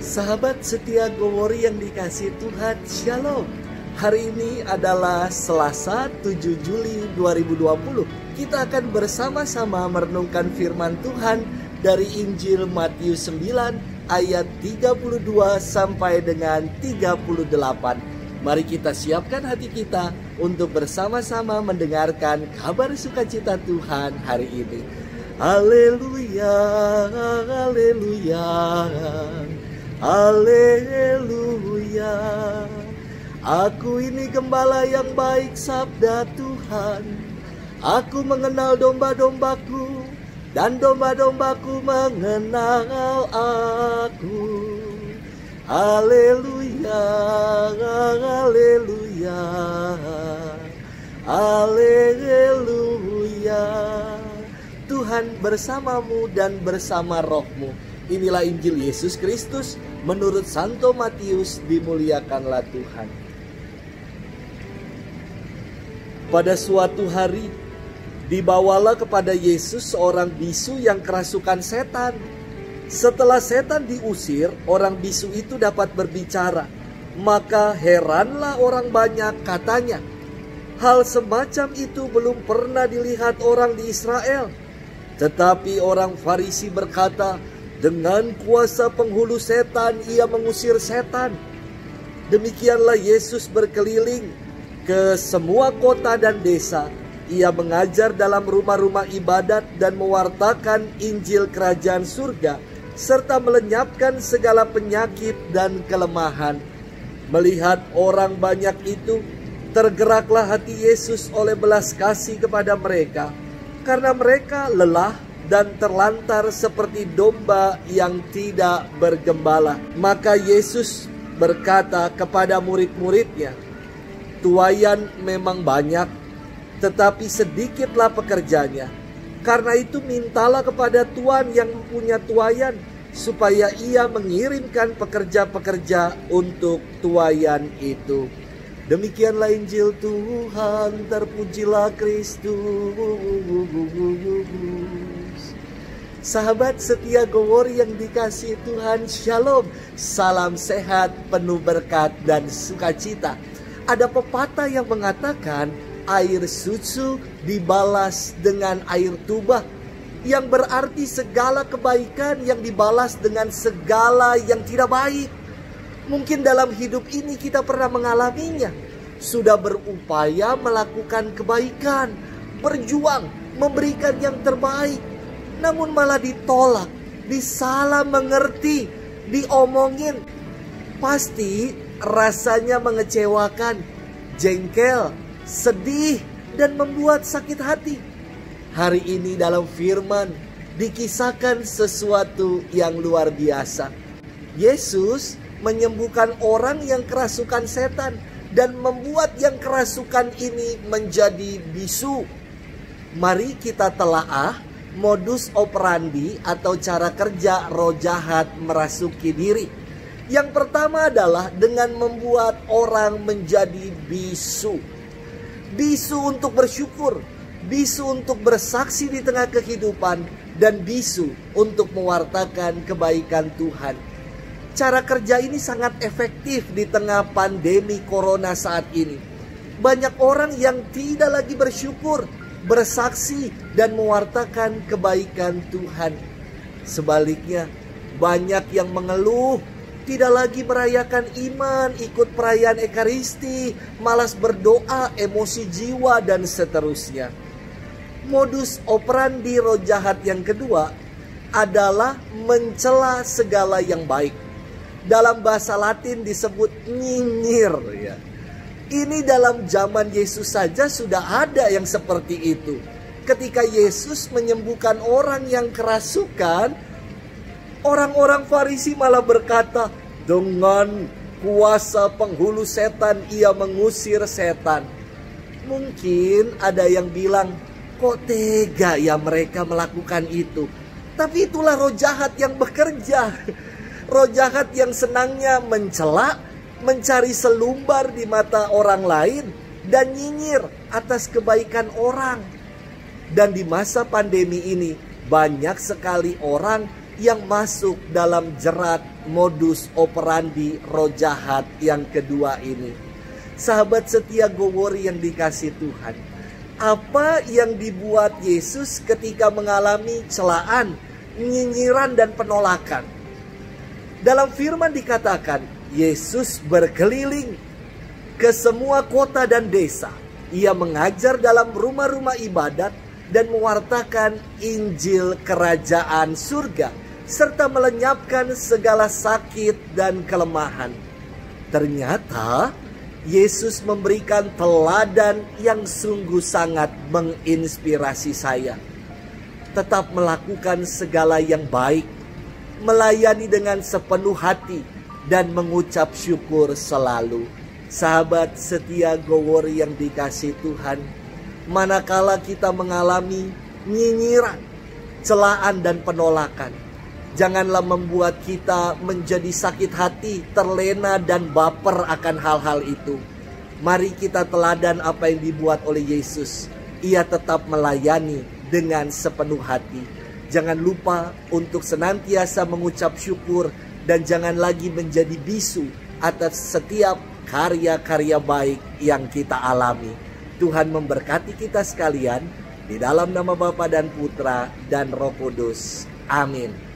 Sahabat setia Gowori yang dikasih Tuhan, Shalom. Hari ini adalah Selasa 7 Juli 2020. Kita akan bersama-sama merenungkan firman Tuhan dari Injil Matius 9 ayat 32 sampai dengan 38. Mari kita siapkan hati kita untuk bersama-sama mendengarkan kabar sukacita Tuhan hari ini. Haleluya, haleluya, haleluya. Aku ini gembala yang baik, sabda Tuhan. Aku mengenal domba-dombaku, dan domba-dombaku mengenal aku. Haleluya, haleluya, haleluya. Tuhan bersamamu dan bersama rohmu. Inilah Injil Yesus Kristus menurut Santo Matius. Dimuliakanlah Tuhan. Pada suatu hari, dibawalah kepada Yesus seorang bisu yang kerasukan setan. Setelah setan diusir, orang bisu itu dapat berbicara. Maka heranlah orang banyak, katanya, hal semacam itu belum pernah dilihat orang di Israel. Tetapi orang Farisi berkata, dengan kuasa penghulu setan ia mengusir setan. Demikianlah Yesus berkeliling ke semua kota dan desa. Ia mengajar dalam rumah-rumah ibadat dan mewartakan Injil Kerajaan Surga, serta melenyapkan segala penyakit dan kelemahan. Melihat orang banyak itu, tergeraklah hati Yesus oleh belas kasih kepada mereka, karena mereka lelah dan terlantar seperti domba yang tidak bergembala. Maka Yesus berkata kepada murid-muridnya, tuaian memang banyak, tetapi sedikitlah pekerjanya. Karena itu mintalah kepada Tuhan yang punya tuaian, supaya ia mengirimkan pekerja-pekerja untuk tuaian itu. Demikianlah Injil Tuhan, terpujilah Kristus. Sahabat setia Gowori yang dikasihi Tuhan, Shalom. Salam sehat, penuh berkat dan sukacita. Ada pepatah yang mengatakan, air susu dibalas dengan air tuba, yang berarti segala kebaikan yang dibalas dengan segala yang tidak baik. Mungkin dalam hidup ini kita pernah mengalaminya. Sudah berupaya melakukan kebaikan, berjuang, memberikan yang terbaik, namun malah ditolak, disalah mengerti, diomongin. Pasti rasanya mengecewakan, jengkel, sedih, dan membuat sakit hati. Hari ini dalam firman dikisahkan sesuatu yang luar biasa. Yesus menyembuhkan orang yang kerasukan setan dan membuat yang kerasukan ini menjadi bisu. Mari kita telaah modus operandi atau cara kerja roh jahat merasuki diri. Yang pertama adalah dengan membuat orang menjadi bisu. Bisu untuk bersyukur, bisu untuk bersaksi di tengah kehidupan, dan bisu untuk mewartakan kebaikan Tuhan. Cara kerja ini sangat efektif di tengah pandemi corona saat ini. Banyak orang yang tidak lagi bersyukur, bersaksi, dan mewartakan kebaikan Tuhan. Sebaliknya, banyak yang mengeluh, tidak lagi merayakan iman, ikut perayaan Ekaristi, malas berdoa, emosi jiwa, dan seterusnya. Modus operandi roh jahat yang kedua adalah mencela segala yang baik. Dalam bahasa Latin disebut nyinyir. Ya. Ini dalam zaman Yesus saja sudah ada yang seperti itu. Ketika Yesus menyembuhkan orang yang kerasukan, orang-orang Farisi malah berkata, dengan kuasa penghulu setan ia mengusir setan. Mungkin ada yang bilang, kok tega ya mereka melakukan itu. Tapi itulah roh jahat yang bekerja. Roh jahat yang senangnya mencela, mencari selumbar di mata orang lain, dan nyinyir atas kebaikan orang. Dan di masa pandemi ini, banyak sekali orang yang masuk dalam jerat modus operandi roh jahat yang kedua ini. Sahabat setia Gowori yang dikasih Tuhan, apa yang dibuat Yesus ketika mengalami celaan, nyinyiran dan penolakan? Dalam firman dikatakan, Yesus berkeliling ke semua kota dan desa. Ia mengajar dalam rumah-rumah ibadat dan mewartakan Injil kerajaan surga, serta melenyapkan segala sakit dan kelemahan. Ternyata Yesus memberikan teladan yang sungguh sangat menginspirasi saya. Tetap melakukan segala yang baik, melayani dengan sepenuh hati, dan mengucap syukur selalu. Sahabat setia Gowori yang dikasih Tuhan, manakala kita mengalami nyinyiran, celaan dan penolakan, janganlah membuat kita menjadi sakit hati, terlena dan baper akan hal-hal itu. Mari kita teladan apa yang dibuat oleh Yesus. Ia tetap melayani dengan sepenuh hati. Jangan lupa untuk senantiasa mengucap syukur, dan jangan lagi menjadi bisu atas setiap karya-karya baik yang kita alami. Tuhan memberkati kita sekalian, di dalam nama Bapa dan Putra dan Roh Kudus. Amin.